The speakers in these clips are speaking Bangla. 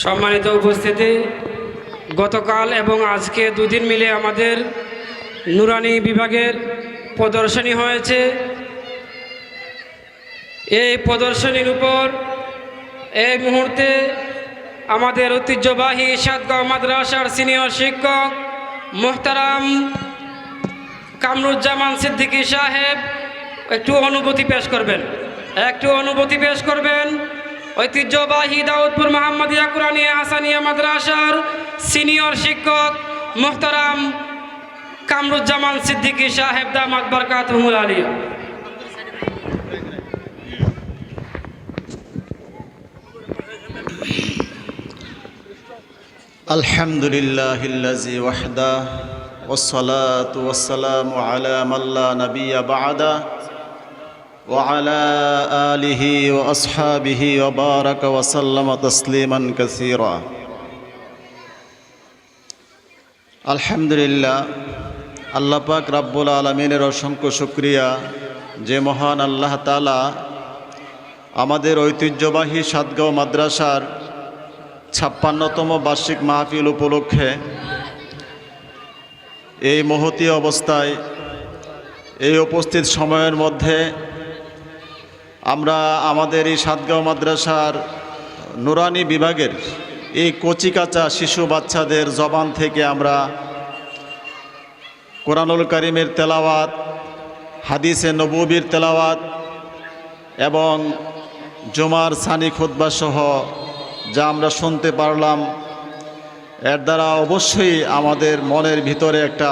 সম্মানিত উপস্থিতি, গতকাল এবং আজকে দুদিন মিলে আমাদের নুরানি বিভাগের প্রদর্শনী হয়েছে। এই প্রদর্শনীর উপর এই মুহূর্তে আমাদের ঐতিহ্যবাহী সাতগাঁও মাদ্রাসার সিনিয়র শিক্ষক মোহতারাম কামরুজ্জামান সিদ্দিকী সাহেব একটু অনুভূতি পেশ করবেন। ঐতিহ্যবাহী দাউদপুর মোহাম্মদিয়া কুরআনিয়া হাসানিয়া মাদ্রাসার সিনিয়র শিক্ষক মোহতারাম কামরুজ্জামান সিদ্দিকী সাহেব দামাত বরকাতুহুল আলিয়া। আলহামদুলিল্লাহিল্লাযী ওয়াহদা ওয়াসসালাতু ওয়াসসালামু আলা মান লা নাবিয়্যা বা'দা ওয়া আলা আলিহি ওয়া আসহাবিহি ওয়া বারাকা ওয়া সাল্লামা তাসলিমান কাসীরা। আলহামদুলিল্লাহ, আল্লাহ পাক রব্বুল আলামিনের অসংখ্য শুকরিয়া যে মহান আল্লাহ তাআলা আমাদের ঐতিহ্যবাহী সাতগাঁও মাদ্রাসার ৫৬তম বার্ষিক মাহফিল উপলক্ষে এই মহতী অবস্থায় এই উপস্থিত সময়ের মধ্যে আমরা আমাদের এই সাতগাঁও মাদ্রাসার নুরানি বিভাগের এই কচিকাঁচা শিশু বাচ্চাদের জবান থেকে আমরা কোরআনুল কারীমের তেলাওয়াত, হাদিসে নববীর তেলাওয়াত এবং জুমার সানি খুতবা সহ যা আমরা শুনতে পারলাম, এর দ্বারা অবশ্যই আমাদের মনের ভিতরে একটা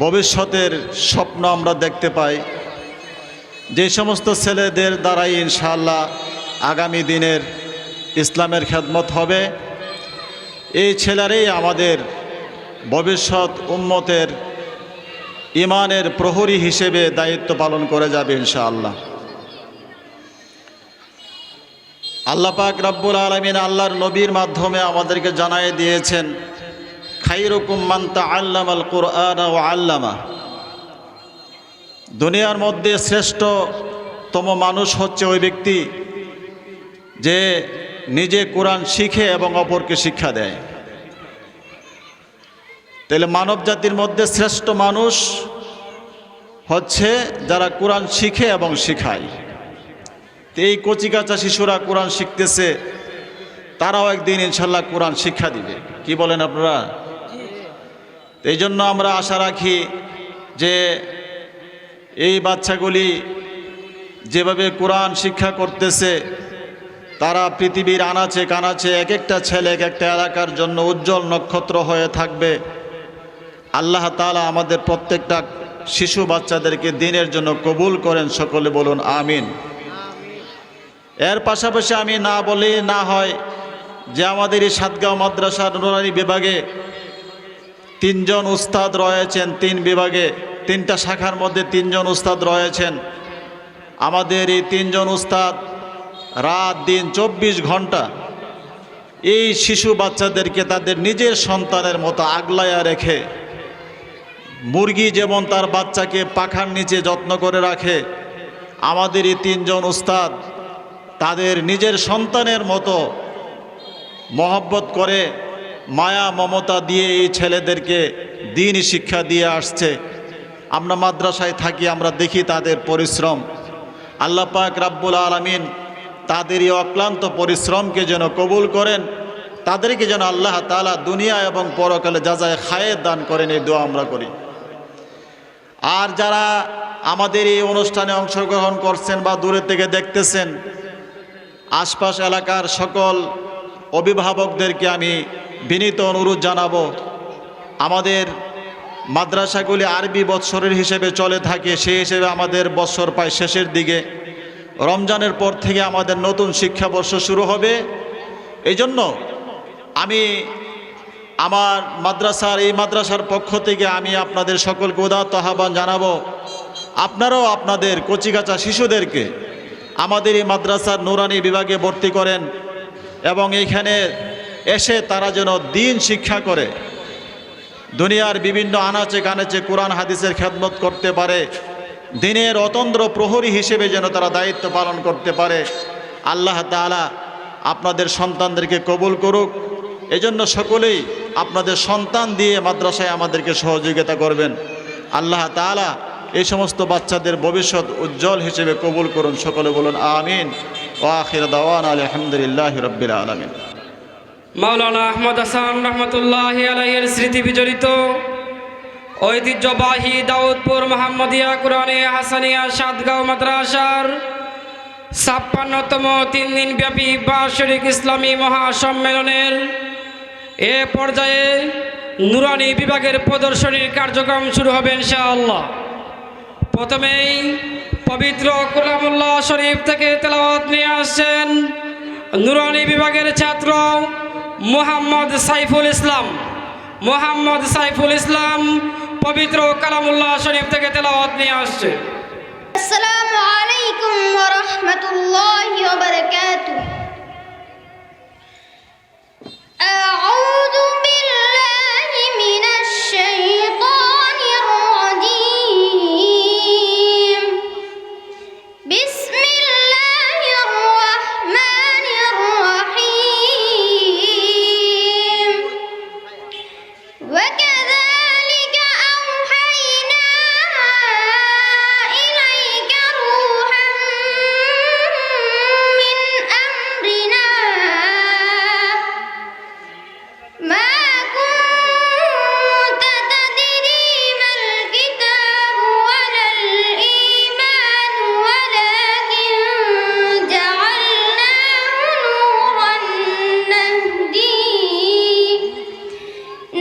ভবিষ্যতের স্বপ্ন আমরা দেখতে পাই। যে সমস্ত ছেলেদের দ্বারাই ইনশাআল্লাহ আগামী দিনের ইসলামের খেদমত হবে, এই ছেলেরাই আমাদের ভবিষ্যৎ উম্মতের ইমানের প্রহরী হিসেবে দায়িত্ব পালন করে যাবে ইনশাআল্লাহ। আল্লাহ পাক রব্বুল আলামিন আল্লাহর নবীর মাধ্যমে আমাদেরকে জানিয়ে দিয়েছেন, খায়রুকুম মান তাআল্লামাল কুরআনা ওয়া আল্লামা। দুনিয়ার মধ্যে শ্রেষ্ঠতম মানুষ হচ্ছে ওই ব্যক্তি যে নিজে কোরআন শিখে এবং অপরকে শিক্ষা দেয়। তাহলে মানব জাতির মধ্যে শ্রেষ্ঠ মানুষ হচ্ছে যারা কোরআন শিখে এবং শিখায়। এই কচিকাঁচা শিশুরা কোরআন শিখতেছে, তারাও একদিন ইনশাল্লাহ কোরআন শিক্ষা দিবে। কি বলেন আপনারা? এই জন্য আমরা আশা রাখি যে এই বাচ্চাগুলি যেভাবে কোরআন শিক্ষা করতেছে, তারা পৃথিবীর আনাচে কানাচে এক একটা ছেলে এক একটা এলাকার জন্য উজ্জ্বল নক্ষত্র হয়ে থাকবে। আল্লাহ তাআলা আমাদের প্রত্যেকটা শিশু বাচ্চাদেরকে দ্বীনের জন্য কবুল করেন, সকলে বলুন আমিন। এর পাশাপাশি আমি না বলেই না হয় যে আমাদের এই সাতগাঁও মাদ্রাসার নুরানি বিভাগে ৩ জন উস্তাদ রয়েছেন। ৩ বিভাগে ৩টা শাখার মধ্যে ৩ জন উস্তাদ রয়েছেন। আমাদের এই ৩ জন উস্তাদ রাত দিন ২৪ ঘন্টা এই শিশু বাচ্চাদেরকে তাদের নিজের সন্তানের মতো আগলায়া রেখে, মুরগি যেমন তার বাচ্চাকে পাখার নিচে যত্ন করে রাখে, আমাদের এই ৩ জন উস্তাদ তাদের নিজের সন্তানের মতো মহব্বত করে মায়া মমতা দিয়ে এই ছেলেদেরকে দ্বীনি শিক্ষা দিয়ে আসছে। আমরা মাদ্রাসায় থাকি, আমরা দেখি তাদের পরিশ্রম। আল্লাহ পাক রব্বুল আলামিন তাদের এই অক্লান্ত পরিশ্রমকে যেন কবুল করেন, তাদেরকে যেন আল্লাহ তাআলা দুনিয়া এবং পরকালে জাযায়ে খায়ের দান করেন, এই দোয়া আমরা করি। আর যারা আমাদের এই অনুষ্ঠানে অংশগ্রহণ করছেন বা দূরে থেকে দেখতেছেন, আশপাশ এলাকার সকল অভিভাবকদেরকে আমি বিনীত অনুরোধ জানাবো, আমাদের মাদ্রাসাগুলি আরবি বৎসরের হিসেবে চলে থাকে। সেই হিসেবে আমাদের বৎসর প্রায় শেষের দিকে, রমজানের পর থেকে আমাদের নতুন শিক্ষাবর্ষ শুরু হবে। এই জন্য আমি আমার এই মাদ্রাসার পক্ষ থেকে আমি আপনাদের সকলকে উদাত্ত আহ্বান জানাবো, আপনারাও আপনাদের কচিকাঁচা শিশুদেরকে আমাদের এই মাদ্রাসার নুরানি বিভাগে ভর্তি করেন এবং এইখানে এসে তারা যেন দ্বীন শিক্ষা করে দুনিয়ার বিভিন্ন আনাচে কানাচে কোরআন হাদিসের খেদমত করতে পারে, দিনের অতন্দ্র প্রহরী হিসেবে যেন তারা দায়িত্ব পালন করতে পারে। আল্লাহ তাআলা আপনাদের সন্তানদেরকে কবুল করুক। এজন্য সকলেই আপনাদের সন্তান দিয়ে মাদ্রাসায় আমাদেরকে সহযোগিতা করবেন। আল্লাহ তাআলা এই সমস্ত বাচ্চাদের ভবিষ্যৎ উজ্জ্বল হিসেবে কবুল করুন। সকলে বলুন আমিন। ওয়া আখির দাওয়ানা আলহামদুলিল্লাহি রাব্বিল আলামিন। মাওলানা আহমদ হাসান রহমতুল্লাহি আলাইহির স্মৃতি বিজড়িত ঐতিহ্যবাহী দাউদপুর মোহাম্মদিয়া কুরআনে হাসানিয়া সাতগাঁও মাদ্রাসার ৫৬তম ৩ দিনব্যাপী বার্ষিক ইসলামী মহাসম্মেলনের এ পর্যায়ে নুরানি বিভাগের প্রদর্শনীর কার্যক্রম শুরু হবে ইনশাআল্লাহ। প্রথমেই পবিত্র কালামুল্লাহ শরীফ থেকে তেলাওয়াত নিয়ে আসছেন নুরানি বিভাগের ছাত্র মোহাম্মদ সাইফুল ইসলাম। মোহাম্মদ সাইফুল ইসলাম পবিত্র কালামুল্লাহ শরীফ থেকে তেলাওয়াত নিয়ে আসছে। আসসালামু আলাইকুম ওয়া রাহমাতুল্লাহি ওয়া বারাকাতুহু। আউযু বিল্লাহি মিনাশ শাইতানির রাজীম। বিসমিল্লাহির রাহমানির রাহিম। ওয়া কাযালিকা আওহাইনা ইলাইকা রূহান মিন আমরিনা মা কুনতা তাদরি মাল কিতাবু ওয়ালাল ঈমানু ওয়ালাকিন জাআলনাহু নূরান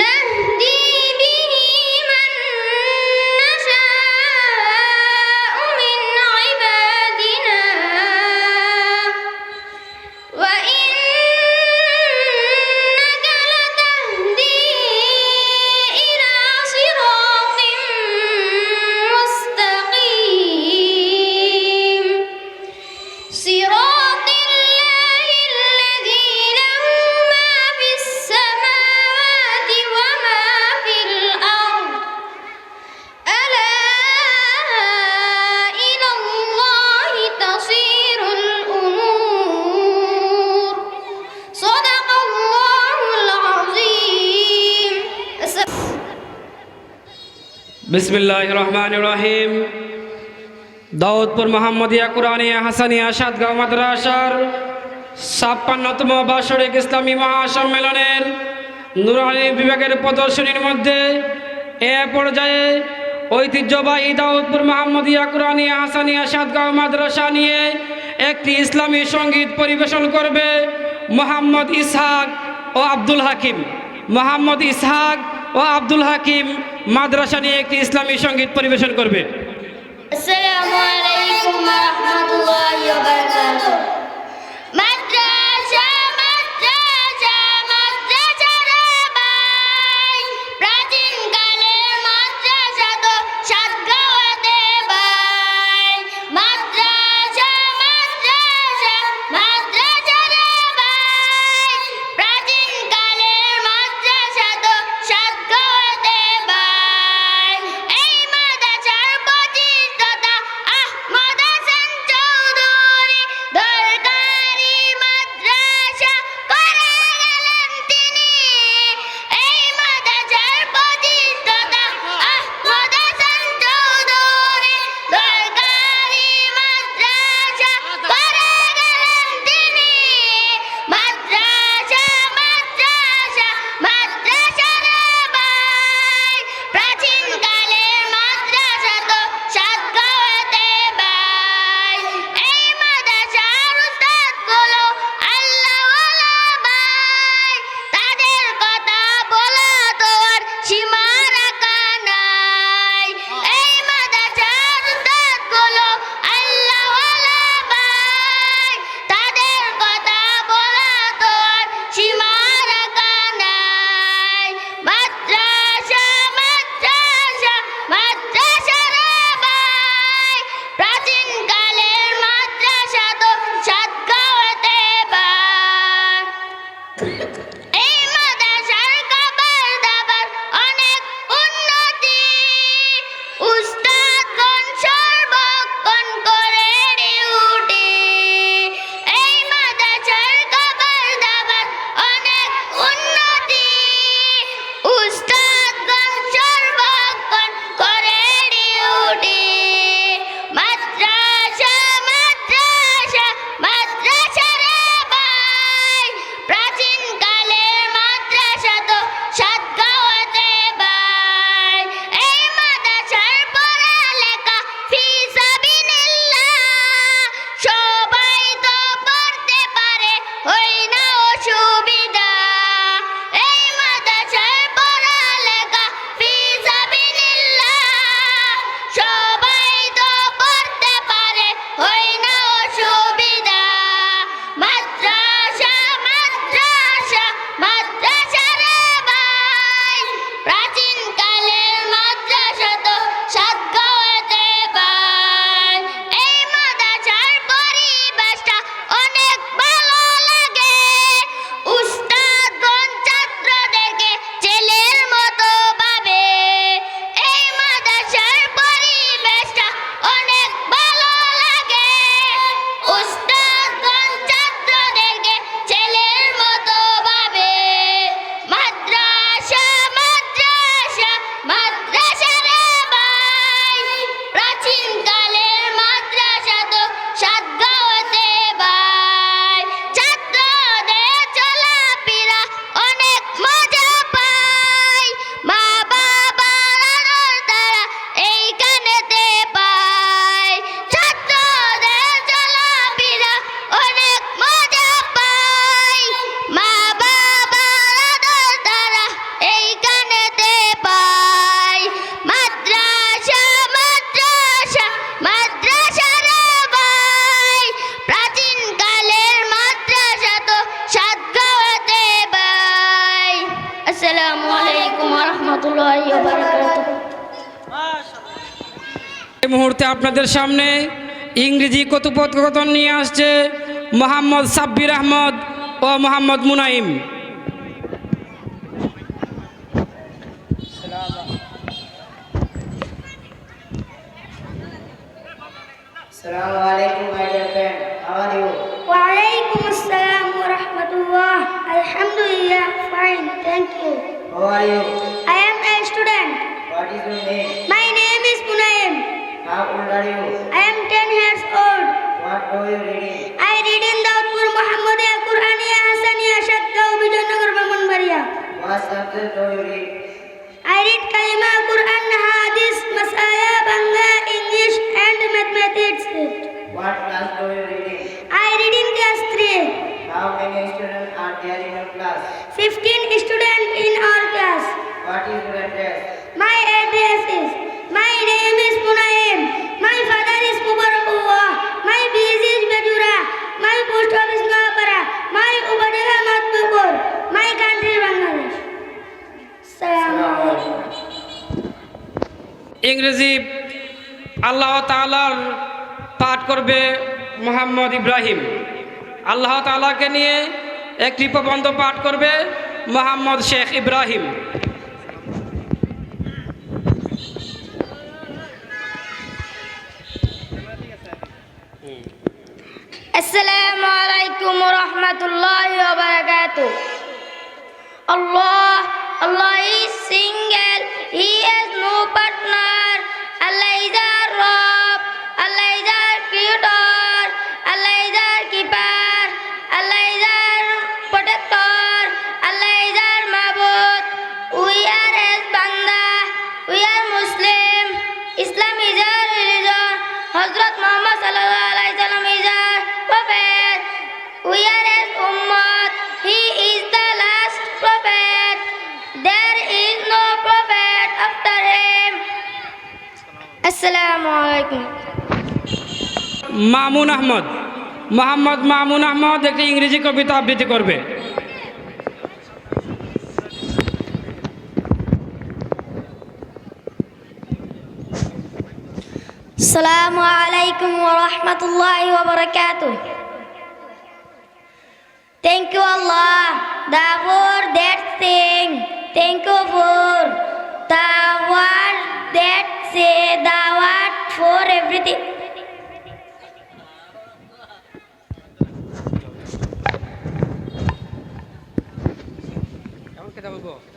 নাহদি বিহি মান নাশাউ মিন ইবাদিনা ওয়া ইন্নাকা লাতাহদি ইলা সিরাতিন মুস্তাকিম সিরাতিল্লাহি আল্লাযী লাহু মা ফিস সামাওয়াতি ওয়া মা ফিল আরদ আলা ইলাল্লাহি তাসিরুল উমুর সাদাকাল্লাহুল আযীম। বিসমিল্লাহির রহমানির রহিম। দাউদপুর মোহাম্মদিয়া কুরআনে হাসানিয়া সাতগাঁও মাদ্রাসার ৫৬তম বার্ষিক ইসলামী মহাসম্মেলনের নুরানি বিভাগের প্রদর্শনীর মধ্যে এ পর্যায়ে ঐতিহ্যবাহী দাউদপুর মোহাম্মদিয়া কুরআনে হাসানিয়া সাতগাঁও মাদ্রাসা নিয়ে একটি ইসলামী সঙ্গীত পরিবেশন করবে মোহাম্মদ ইসহাক ও আব্দুল হাকিম। মোহাম্মদ ইসহাক ও আব্দুল হাকিম মাদ্রাসা নিয়ে একটি ইসলামী সঙ্গীত পরিবেশন করবে। আসসালামু আলাইকুম ওয়া রাহমাতুল্লাহি ওয়া বারাকাতুহু। মাদ্রাসা মাদ্রাসা মাদ্রাসা রে ভাই, প্রাচীন কালের মাদ্রাসা তো সাতগাঁওতে ভাই। মাদ্রাসা মাদ্রাসা মাদ্রাসা রে ভাই, প্রাচীন কালের মাদ্রাসা তো সাতগাঁওতে ভাই। এই মাদ্রাসার প্রতিষ্ঠাতা আহমদ হাসান চৌধুরী আসসালামু আলাইকুম ওয়া রাহমাতুল্লাহি ওয়া বারাকাতুহু। এই মুহূর্তে আপনাদের সামনে ইংরেজি কথোপকথন নিয়ে আসছে মোহাম্মদ সাব্বির আহমদ ও Mohammad Munaim. Assalamu alaikum, my dear friend. How are you? Wa alaikum assalam wa rahmatullah. Alhamdulillah, fine, thank you. How are you? I am a student. What is your name? My name is Munaim. How old are you? I am 10 years old. What do you reading? I read in Daudpur Muhammadiyya Qur'aniya Hasaniyya Shadgaon Vijayanagar Brahmanbaria. What subject do you read? I read Kalima, Quran, Hadith, Masaya, Bangla, English and mathematics. What class do you read in? I read in class 3. How many students are there in your class? 15 students in our class. What is your address? My address is, my name is Munaim. My father is Mubarakullah. My village is Bajura. My post office Noapara. My Ubadillah Matbukur. My country Bangladesh. Assalamualaikum. ইংরেজি আল্লাহ তাআলার পাঠ করবে মোহাম্মদ ইব্রাহিম। আল্লাহ তাআলাকে নিয়ে একটি প্রবন্ধ পাঠ করবে Mohammad Sheikh Ibrahim. Assalamu alaikum wa rahmatullahi wa barakatuh. Allah is single, He has no partner. Allah is our Rabb, Allah is our Creator, Allah is our Keeper, Allah is our Protector, Allah is our Ma'bud. We are His Banda, we are Muslim. Islam is our religion. Hazrat Muhammad sallallahu alaihi wasallam is our prophet. We are His ummah. He is the last prophet. There is no prophet after him. Assalamu alaikum. Mamun Ahmad, Mohammad Mamun Ahmad একটি ইংরেজি কবিতা আবৃত্তি করবে। Assalamu alaikum wa rahmatullahi wa barakatuh. Thank you Allah, the word that sing. Thank you for the word that say, the word for everything.